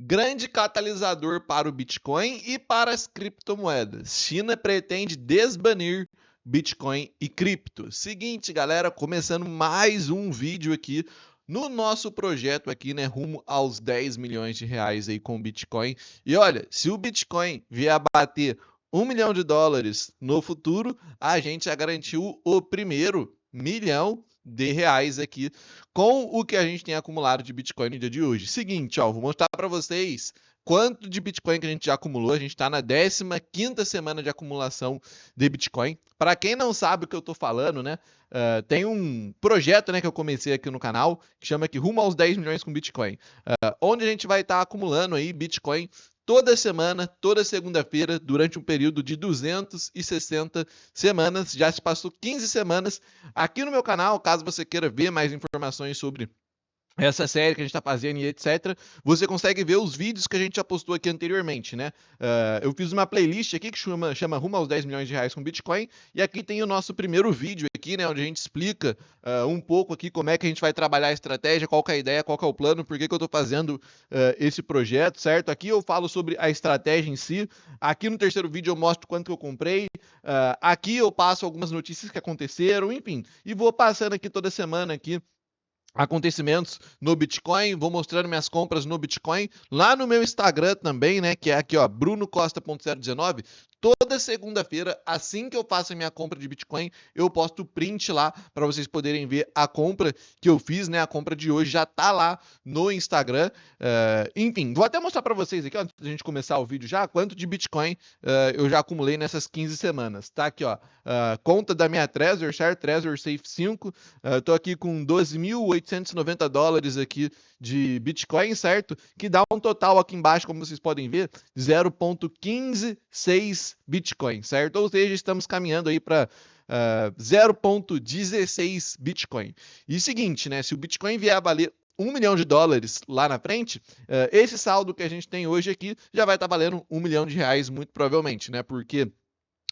Grande catalisador para o Bitcoin e para as criptomoedas. China pretende desbanir Bitcoin e cripto. Seguinte, galera, começando mais um vídeo aqui no nosso projeto aqui, né, rumo aos 10 milhões de reais aí com o Bitcoin. E olha, se o Bitcoin vier a bater $1 milhão no futuro, a gente já garantiu o primeiro milhão de reais aqui com o que a gente tem acumulado de Bitcoin no dia de hoje. Seguinte, ó, vou mostrar para vocês quanto de Bitcoin que a gente já acumulou. A gente está na 15ª semana de acumulação de Bitcoin. Para quem não sabe o que eu estou falando, né? Tem um projeto, né, que eu comecei aqui no canal que chama aqui Rumo aos 10 milhões com Bitcoin, onde a gente vai estar acumulando aí Bitcoin toda semana, toda segunda-feira, durante um período de 260 semanas. Já se passou 15 semanas aqui no meu canal. Caso você queira ver mais informações sobre essa série que a gente está fazendo e etc., você consegue ver os vídeos que a gente já postou aqui anteriormente, né? Eu fiz uma playlist aqui que chama Rumo aos 10 milhões de reais com Bitcoin, e aqui tem o nosso primeiro vídeo aqui, né, onde a gente explica um pouco aqui como é que a gente vai trabalhar a estratégia, qual que é a ideia, qual que é o plano, por que eu estou fazendo esse projeto, certo? Aqui eu falo sobre a estratégia em si, aqui no terceiro vídeo eu mostro quanto que eu comprei, aqui eu passo algumas notícias que aconteceram, enfim, e vou passando aqui toda semana aqui acontecimentos no Bitcoin, vou mostrando minhas compras no Bitcoin, lá no meu Instagram também, né, que é aqui, ó, brunocosta.019, toda segunda-feira, assim que eu faço a minha compra de Bitcoin, eu posto o print lá para vocês poderem ver a compra que eu fiz, né, a compra de hoje já tá lá no Instagram. Enfim, vou até mostrar para vocês aqui, ó, antes da gente começar o vídeo já, quanto de Bitcoin eu já acumulei nessas 15 semanas, tá aqui, ó, conta da minha Trezor, certo? Trezor Safe 5, tô aqui com $12.890 aqui de Bitcoin, certo? Que dá um total aqui embaixo, como vocês podem ver, 0.156 Bitcoin, certo? Ou seja, estamos caminhando aí para 0.16 Bitcoin. E seguinte, né? Se o Bitcoin vier a valer $1 milhão lá na frente, esse saldo que a gente tem hoje aqui já vai estar valendo $1 milhão muito provavelmente, né? Porque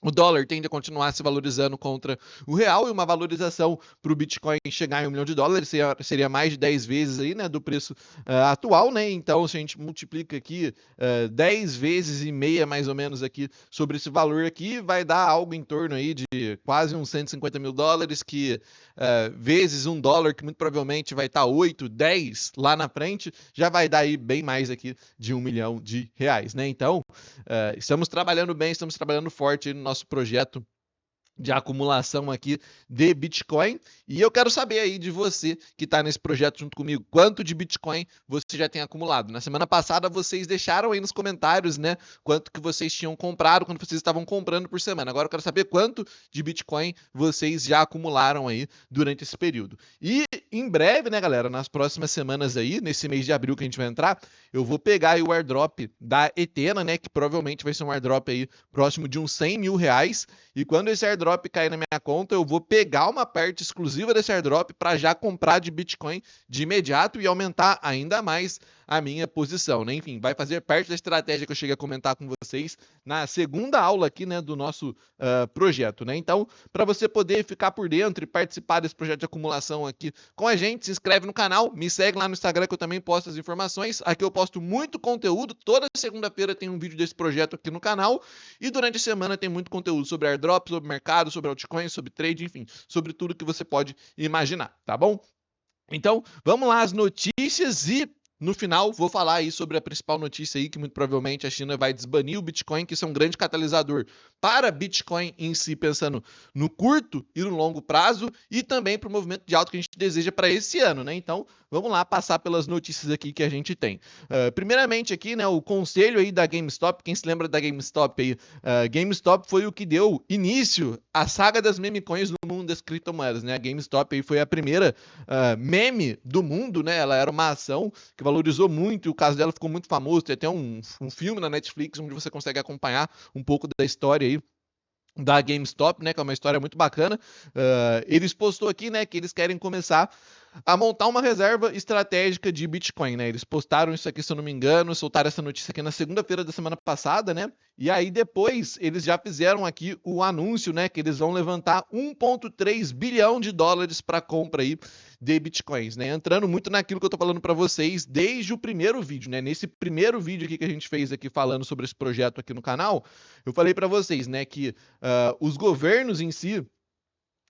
o dólar tende a continuar se valorizando contra o real, e uma valorização para o Bitcoin chegar em $1 milhão seria mais de 10 vezes aí, né, do preço atual, né? Então, se a gente multiplica aqui 10 vezes e meia mais ou menos aqui sobre esse valor aqui, vai dar algo em torno aí de quase uns $150 mil, que vezes $1, que muito provavelmente vai estar 8, 10 lá na frente, já vai dar aí bem mais aqui de $1 milhão, né? Então, estamos trabalhando bem, estamos trabalhando forte no nosso projeto de acumulação aqui de Bitcoin, e eu quero saber aí de você que está nesse projeto junto comigo, quanto de Bitcoin você já tem acumulado. Na semana passada vocês deixaram aí nos comentários, né, quanto que vocês tinham comprado, quanto vocês estavam comprando por semana. Agora eu quero saber quanto de Bitcoin vocês já acumularam aí durante esse período. E em breve, né, galera, nas próximas semanas aí, nesse mês de abril que a gente vai entrar, eu vou pegar aí o airdrop da Ethena, né, que provavelmente vai ser um airdrop aí próximo de uns $100 mil, e quando esse airdrop cair na minha conta, eu vou pegar uma parte exclusiva desse airdrop para já comprar de Bitcoin de imediato e aumentar ainda mais a minha posição, né? Enfim, vai fazer parte da estratégia que eu cheguei a comentar com vocês na segunda aula aqui, né, do nosso projeto, né? Então, para você poder ficar por dentro e participar desse projeto de acumulação aqui com a gente, se inscreve no canal, me segue lá no Instagram que eu também posto as informações. Aqui eu posto muito conteúdo, toda segunda-feira tem um vídeo desse projeto aqui no canal, e durante a semana tem muito conteúdo sobre airdrop, sobre mercado, sobre altcoins, sobre trade, enfim, sobre tudo que você pode imaginar, tá bom? Então, vamos lá as notícias, e no final vou falar aí sobre a principal notícia aí, que muito provavelmente a China vai desbanir o Bitcoin, que isso é um grande catalisador para Bitcoin em si, pensando no curto e no longo prazo, e também para o movimento de alta que a gente deseja para esse ano, né? Então, vamos lá passar pelas notícias aqui que a gente tem. Primeiramente aqui, né, o conselho aí da GameStop, quem se lembra da GameStop aí? GameStop foi o que deu início à saga das meme coins no mundo das criptomoedas, né? A GameStop aí foi a primeira meme do mundo, né? Ela era uma ação que valorizou muito, e o caso dela ficou muito famoso. Tem até um filme na Netflix onde você consegue acompanhar um pouco da história aí da GameStop, né, que é uma história muito bacana. Eles postou aqui, né, que eles querem começar a montar uma reserva estratégica de Bitcoin, né? Eles postaram isso aqui, se eu não me engano, soltaram essa notícia aqui na segunda-feira da semana passada, né? E aí depois eles já fizeram aqui o anúncio, né, que eles vão levantar 1,3 bilhão de dólares para compra aí de Bitcoins, né? Entrando muito naquilo que eu tô falando para vocês desde o primeiro vídeo, né? Nesse primeiro vídeo aqui que a gente fez aqui falando sobre esse projeto aqui no canal, eu falei para vocês, né, que os governos em si,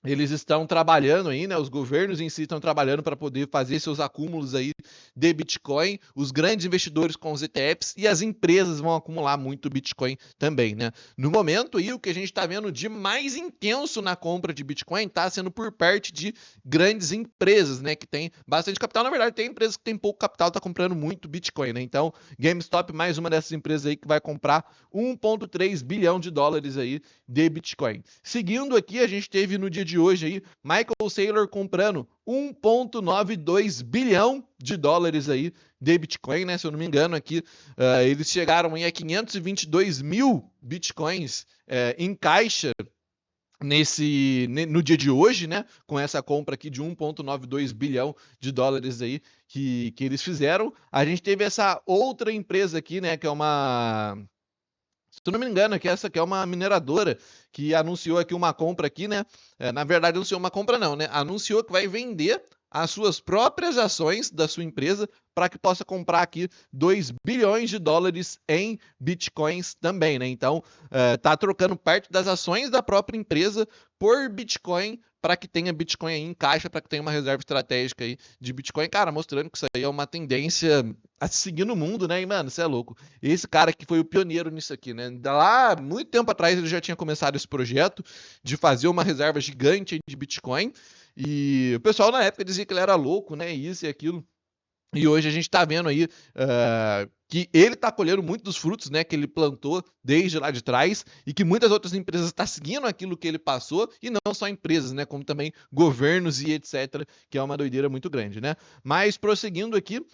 eles estão trabalhando aí, né? Os governos em si estão trabalhando para poder fazer seus acúmulos aí de Bitcoin, os grandes investidores com os ETFs e as empresas vão acumular muito Bitcoin também, né? No momento aí, o que a gente está vendo de mais intenso na compra de Bitcoin está sendo por parte de grandes empresas, né? Que tem bastante capital. Na verdade, tem empresas que tem pouco capital, tá comprando muito Bitcoin, né? Então, GameStop, mais uma dessas empresas aí que vai comprar 1,3 bilhão de dólares aí de Bitcoin. Seguindo aqui, a gente teve no dia de hoje aí, Michael Saylor comprando 1,92 bilhão de dólares aí de Bitcoin, né? Se eu não me engano aqui, eles chegaram aí a 522 mil Bitcoins em caixa no dia de hoje, né, com essa compra aqui de 1,92 bilhão de dólares aí que eles fizeram. A gente teve essa outra empresa aqui, né, que é uma... Se eu não me engano, essa aqui é uma mineradora que anunciou aqui uma compra aqui, né? Na verdade, anunciou uma compra não, né? Anunciou que vai vender as suas próprias ações da sua empresa para que possa comprar aqui 2 bilhões de dólares em bitcoins também, né? Então, tá trocando parte das ações da própria empresa por Bitcoin para que tenha Bitcoin aí em caixa, para que tenha uma reserva estratégica aí de Bitcoin. Cara, mostrando que isso aí é uma tendência a se seguir no mundo, né? E, mano, você é louco. Esse cara que foi o pioneiro nisso aqui, né? Lá, muito tempo atrás, ele já tinha começado esse projeto de fazer uma reserva gigante de Bitcoin. E o pessoal na época dizia que ele era louco, né? Isso e aquilo. E hoje a gente está vendo aí que ele está colhendo muito dos frutos, né, que ele plantou desde lá de trás e que muitas outras empresas estão seguindo aquilo que ele passou e não só empresas, né, como também governos e etc, que é uma doideira muito grande, né? Mas prosseguindo aqui,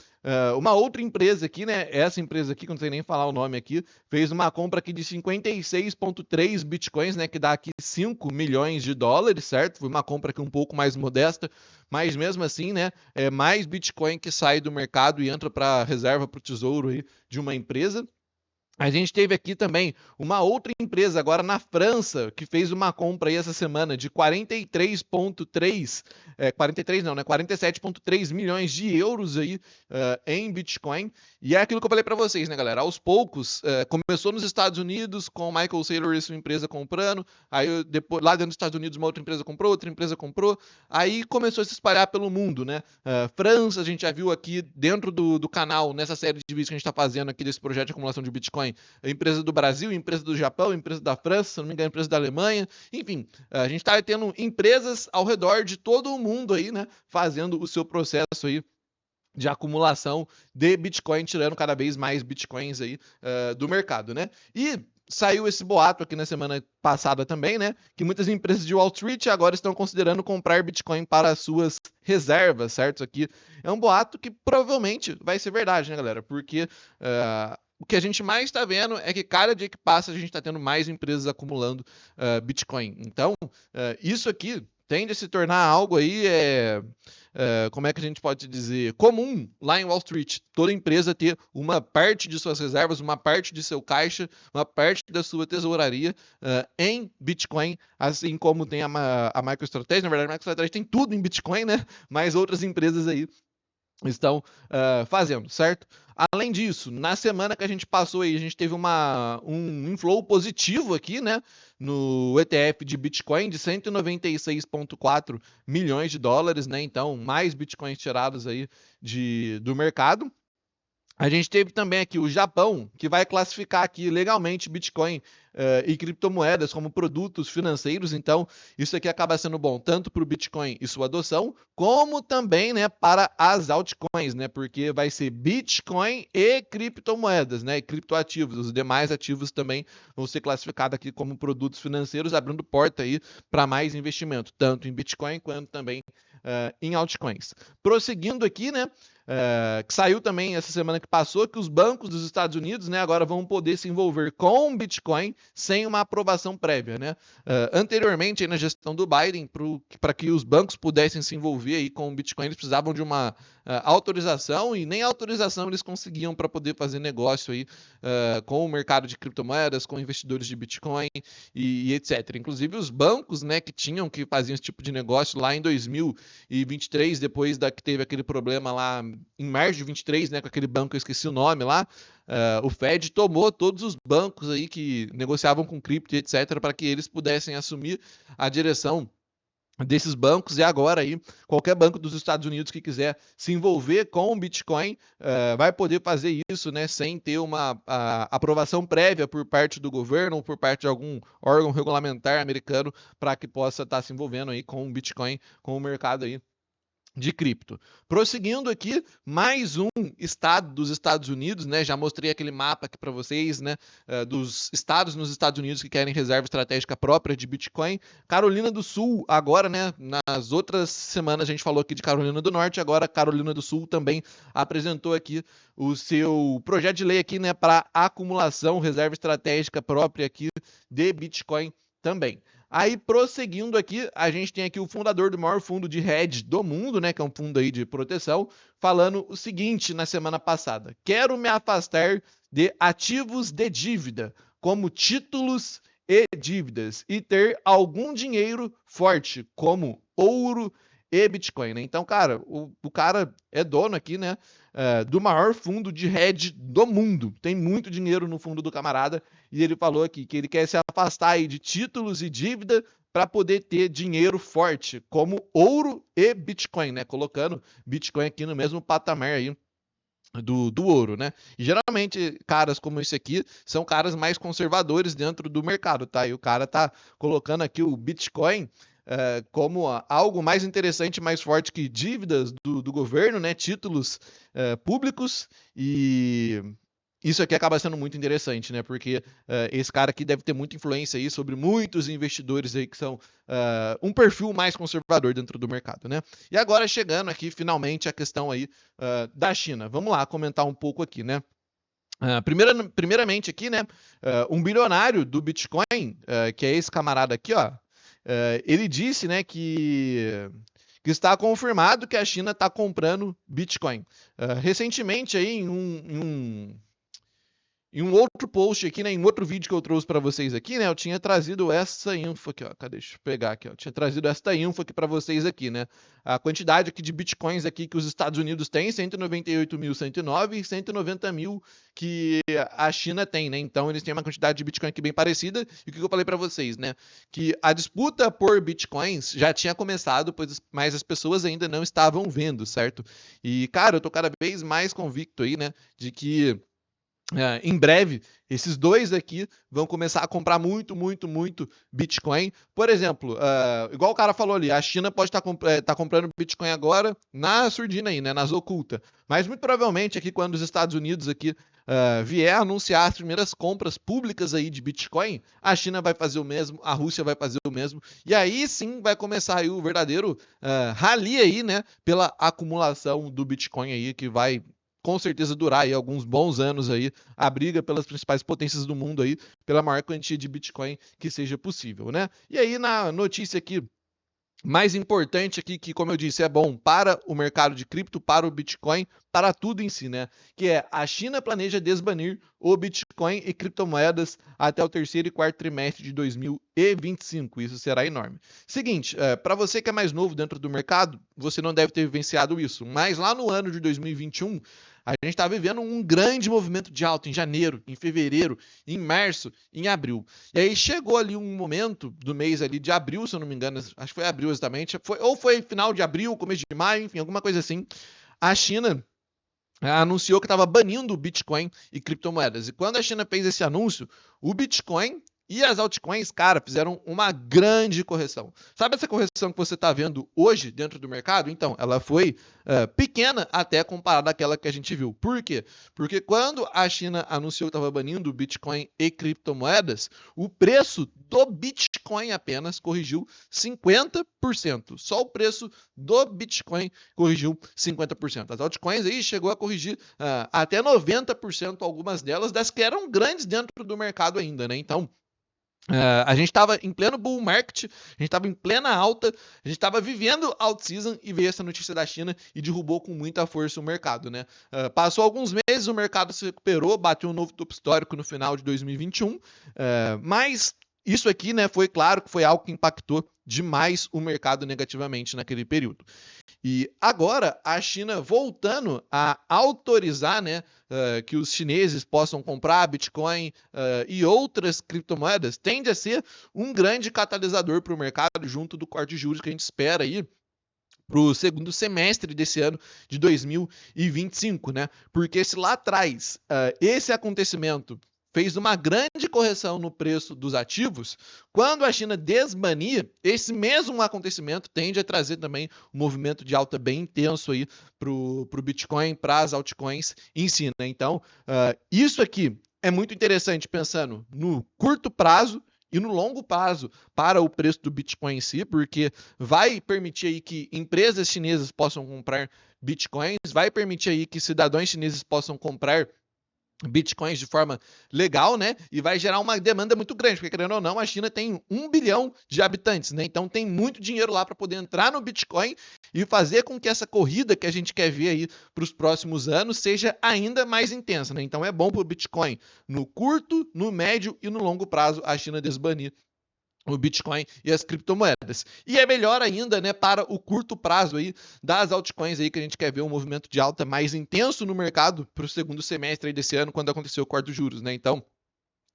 uma outra empresa aqui, né, essa empresa aqui, que eu não sei nem falar o nome aqui, fez uma compra aqui de 56,3 bitcoins, né, que dá aqui 5 milhões de dólares, certo? Foi uma compra aqui um pouco mais modesta, mas mesmo assim, né, é mais Bitcoin que sai do mercado e entra para reserva para o tesouro aí de uma empresa. A gente teve aqui também uma outra empresa agora na França que fez uma compra aí essa semana de 47,3 milhões de euros aí em Bitcoin. E é aquilo que eu falei para vocês, né, galera? Aos poucos, começou nos Estados Unidos com o Michael Saylor e sua empresa comprando, aí depois lá dentro dos Estados Unidos uma outra empresa comprou, aí começou a se espalhar pelo mundo, né? França, a gente já viu aqui dentro do canal, nessa série de vídeos que a gente está fazendo aqui desse projeto de acumulação de Bitcoin, a empresa do Brasil, a empresa do Japão, a empresa da França, se não me engano, a empresa da Alemanha, enfim, a gente está tendo empresas ao redor de todo o mundo aí, né, fazendo o seu processo aí de acumulação de Bitcoin, tirando cada vez mais Bitcoins aí do mercado, né? E saiu esse boato aqui na semana passada também, né? Que muitas empresas de Wall Street agora estão considerando comprar Bitcoin para as suas reservas, certo? Isso aqui é um boato que provavelmente vai ser verdade, né, galera? Porque o que a gente mais está vendo é que cada dia que passa a gente está tendo mais empresas acumulando Bitcoin. Então, isso aqui tende a se tornar algo aí, como é que a gente pode dizer, comum lá em Wall Street. Toda empresa ter uma parte de suas reservas, uma parte de seu caixa, uma parte da sua tesouraria em Bitcoin, assim como tem a MicroStrategy. Na verdade, a MicroStrategy tem tudo em Bitcoin, né? Mas outras empresas aí estão fazendo, certo? Além disso, na semana que a gente passou aí, a gente teve um inflow positivo aqui, né, no ETF de Bitcoin de 196,4 milhões de dólares, né? Então, mais Bitcoins tirados aí do mercado. A gente teve também aqui o Japão, que vai classificar aqui legalmente Bitcoin e criptomoedas como produtos financeiros. Então, isso aqui acaba sendo bom tanto para o Bitcoin e sua adoção, como também, né, para as altcoins, né? Porque vai ser Bitcoin e criptomoedas, né? E criptoativos. Os demais ativos também vão ser classificados aqui como produtos financeiros, abrindo porta aí para mais investimento, tanto em Bitcoin quanto também em altcoins. Prosseguindo aqui, né? que saiu também essa semana que passou, que os bancos dos Estados Unidos, né, agora vão poder se envolver com o Bitcoin sem uma aprovação prévia, né? Anteriormente, aí na gestão do Biden, para que os bancos pudessem se envolver aí com o Bitcoin, eles precisavam de uma autorização, e nem autorização eles conseguiam para poder fazer negócio aí com o mercado de criptomoedas, com investidores de Bitcoin e etc. Inclusive os bancos, né, que faziam esse tipo de negócio lá em 2023, depois que teve aquele problema lá em março de 23, né, com aquele banco, eu esqueci o nome lá, o Fed tomou todos os bancos aí que negociavam com cripto e etc, para que eles pudessem assumir a direção desses bancos, e agora aí qualquer banco dos Estados Unidos que quiser se envolver com o Bitcoin vai poder fazer isso, né, sem ter uma aprovação prévia por parte do governo ou por parte de algum órgão regulamentar americano para que possa estar se envolvendo aí com o Bitcoin, com o mercado aí de cripto. Prosseguindo aqui, mais um estado dos Estados Unidos, né? Já mostrei aquele mapa aqui para vocês, né? Dos estados nos Estados Unidos que querem reserva estratégica própria de Bitcoin. Carolina do Sul, agora, né? Nas outras semanas a gente falou aqui de Carolina do Norte, agora Carolina do Sul também apresentou aqui o seu projeto de lei aqui, né? Para acumulação, reserva estratégica própria aqui de Bitcoin também. Aí, prosseguindo aqui, a gente tem aqui o fundador do maior fundo de hedge do mundo, né, que é um fundo aí de proteção, falando o seguinte na semana passada: quero me afastar de ativos de dívida, como títulos e dívidas, e ter algum dinheiro forte, como ouro e Bitcoin, né? Então, cara, o cara é dono aqui, né, do maior fundo de hedge do mundo. Tem muito dinheiro no fundo do camarada, e ele falou aqui que ele quer se afastar aí de títulos e dívida para poder ter dinheiro forte, como ouro e Bitcoin, né? Colocando Bitcoin aqui no mesmo patamar aí do ouro, né? E geralmente caras como esse aqui são caras mais conservadores dentro do mercado, tá? E o cara tá colocando aqui o Bitcoin como algo mais interessante, mais forte que dívidas do governo, né? Títulos públicos, e isso aqui acaba sendo muito interessante, né? Porque esse cara aqui deve ter muita influência aí sobre muitos investidores aí que são um perfil mais conservador dentro do mercado, né? E agora chegando aqui finalmente a questão aí da China. Vamos lá comentar um pouco aqui, né? Primeiramente aqui, né? Um bilionário do Bitcoin, que é esse camarada aqui, ó. Ele disse, né, que está confirmado que a China está comprando Bitcoin. Recentemente aí em um outro post aqui, né, em outro vídeo que eu trouxe para vocês aqui, né, eu tinha trazido essa info aqui, ó, cadê? Deixa eu pegar aqui, ó. Eu tinha trazido esta info aqui para vocês aqui, né, a quantidade aqui de bitcoins aqui que os Estados Unidos têm, 198.109 e 190 mil que a China tem, né, então eles têm uma quantidade de bitcoin aqui bem parecida, e o que eu falei para vocês, né, que a disputa por bitcoins já tinha começado, mas as pessoas ainda não estavam vendo, certo? E, cara, eu tô cada vez mais convicto aí, né, de que em breve, esses dois aqui vão começar a comprar muito Bitcoin. Por exemplo, igual o cara falou ali, a China pode estar comprando Bitcoin agora na surdina aí, né, nas ocultas. Mas muito provavelmente aqui quando os Estados Unidos aqui vier anunciar as primeiras compras públicas aí de Bitcoin, a China vai fazer o mesmo, a Rússia vai fazer o mesmo. E aí sim vai começar aí o verdadeiro rally aí, né, pela acumulação do Bitcoin aí, que vai com certeza durar aí alguns bons anos aí, a briga pelas principais potências do mundo aí, pela maior quantia de Bitcoin que seja possível, né? E aí na notícia aqui mais importante aqui, que como eu disse, é bom para o mercado de cripto, para o Bitcoin, para tudo em si, né? Que é a China planeja desbanir o Bitcoin e criptomoedas até o terceiro e quarto trimestre de 2025. Isso será enorme. Seguinte, para você que é mais novo dentro do mercado, você não deve ter vivenciado isso, mas lá no ano de 2021, a gente está vivendo um grande movimento de alta em janeiro, em fevereiro, em março, em abril. E aí chegou ali um momento do mês ali de abril, se eu não me engano, acho que foi abril exatamente, ou foi final de abril, começo de maio, enfim, alguma coisa assim. A China anunciou que estava banindo o Bitcoin e criptomoedas. E quando a China fez esse anúncio, o Bitcoin e as altcoins, cara, fizeram uma grande correção. Sabe essa correção que você está vendo hoje dentro do mercado? Então, ela foi pequena até comparada àquela que a gente viu. Por quê? Porque quando a China anunciou que estava banindo o Bitcoin e criptomoedas, o preço do Bitcoin Bitcoin apenas corrigiu 50%. Só o preço do Bitcoin corrigiu 50%. As altcoins aí chegou a corrigir até 90%, algumas delas, das que eram grandes dentro do mercado ainda, né? Então, a gente estava em pleno bull market, a gente estava em plena alta, a gente estava vivendo alt season e veio essa notícia da China e derrubou com muita força o mercado, né? Passou alguns meses, o mercado se recuperou, bateu um novo topo histórico no final de 2021, mas isso aqui, né, foi claro que foi algo que impactou demais o mercado negativamente naquele período. E agora a China voltando a autorizar, né, que os chineses possam comprar Bitcoin e outras criptomoedas, tende a ser um grande catalisador para o mercado junto do corte de juros que a gente espera aí para o segundo semestre desse ano de 2025, né? Porque se lá atrás esse acontecimento fez uma grande correção no preço dos ativos, quando a China desbanir, esse mesmo acontecimento tende a trazer também um movimento de alta bem intenso aí para o Bitcoin, para as altcoins em si, né? Então, isso aqui é muito interessante pensando no curto prazo e no longo prazo para o preço do Bitcoin em si, porque vai permitir aí que empresas chinesas possam comprar Bitcoins, vai permitir aí que cidadãos chineses possam comprar Bitcoins de forma legal, né? E vai gerar uma demanda muito grande, porque querendo ou não, a China tem 1 bilhão de habitantes, né? Então tem muito dinheiro lá para poder entrar no Bitcoin e fazer com que essa corrida que a gente quer ver aí para os próximos anos seja ainda mais intensa, né? Então é bom para o Bitcoin no curto, no médio e no longo prazo a China desbanir o Bitcoin e as criptomoedas. E é melhor ainda, né, para o curto prazo aí das altcoins aí que a gente quer ver um movimento de alta mais intenso no mercado para o segundo semestre aí desse ano, quando aconteceu o corte dos juros, né? Então,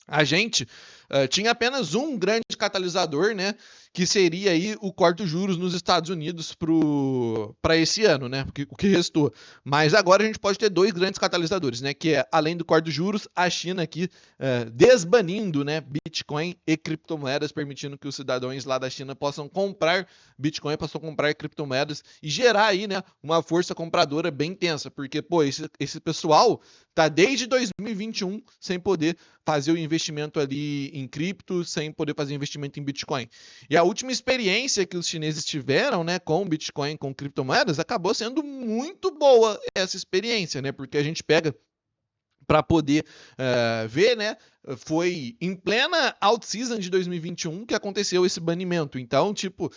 a gente tinha apenas um grande catalisador, né, que seria aí o corte dos juros nos Estados Unidos para esse ano, né, o que restou. Mas agora a gente pode ter dois grandes catalisadores, né, que é, além do corte dos juros, a China aqui desbanindo, né, Bitcoin e criptomoedas, permitindo que os cidadãos lá da China possam comprar Bitcoin, possam comprar criptomoedas e gerar aí, né, uma força compradora bem intensa, porque, pô, esse pessoal tá desde 2021 sem poder fazer o investimento ali em cripto, sem poder fazer investimento em Bitcoin. E a última experiência que os chineses tiveram, né, com Bitcoin, com criptomoedas, acabou sendo muito boa essa experiência, né, porque a gente pega para poder ver, né, foi em plena alt season de 2021 que aconteceu esse banimento. Então, tipo,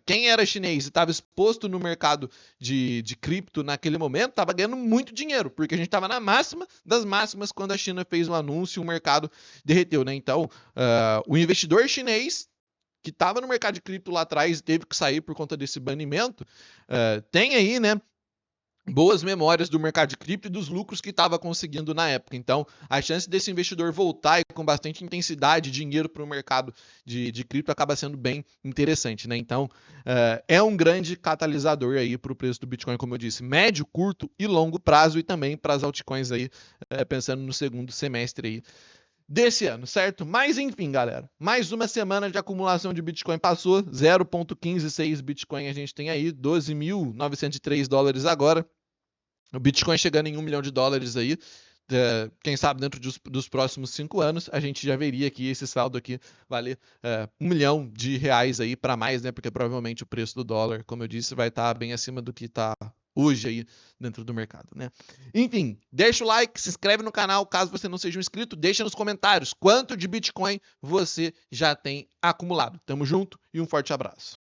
quem era chinês e estava exposto no mercado de cripto naquele momento, estava ganhando muito dinheiro, porque a gente estava na máxima das máximas quando a China fez um anúncio e o mercado derreteu, né? Então, o investidor chinês que estava no mercado de cripto lá atrás e teve que sair por conta desse banimento, tem aí, né, boas memórias do mercado de cripto e dos lucros que estava conseguindo na época. Então, a chance desse investidor voltar e com bastante intensidade dinheiro para o mercado de cripto acaba sendo bem interessante, né? Então, é um grande catalisador aí para o preço do Bitcoin, como eu disse, médio, curto e longo prazo, e também para as altcoins aí, pensando no segundo semestre aí desse ano, certo? Mas enfim, galera, mais uma semana de acumulação de Bitcoin passou, 0,156 Bitcoin a gente tem aí, 12.903 dólares agora. O Bitcoin chegando em $1 milhão aí, quem sabe dentro dos próximos 5 anos, a gente já veria aqui esse saldo aqui valer R$1 milhão aí para mais, né? Porque provavelmente o preço do dólar, como eu disse, vai estar bem acima do que está hoje aí dentro do mercado, né? Enfim, deixa o like, se inscreve no canal caso você não seja um inscrito, deixa nos comentários quanto de Bitcoin você já tem acumulado. Tamo junto e um forte abraço.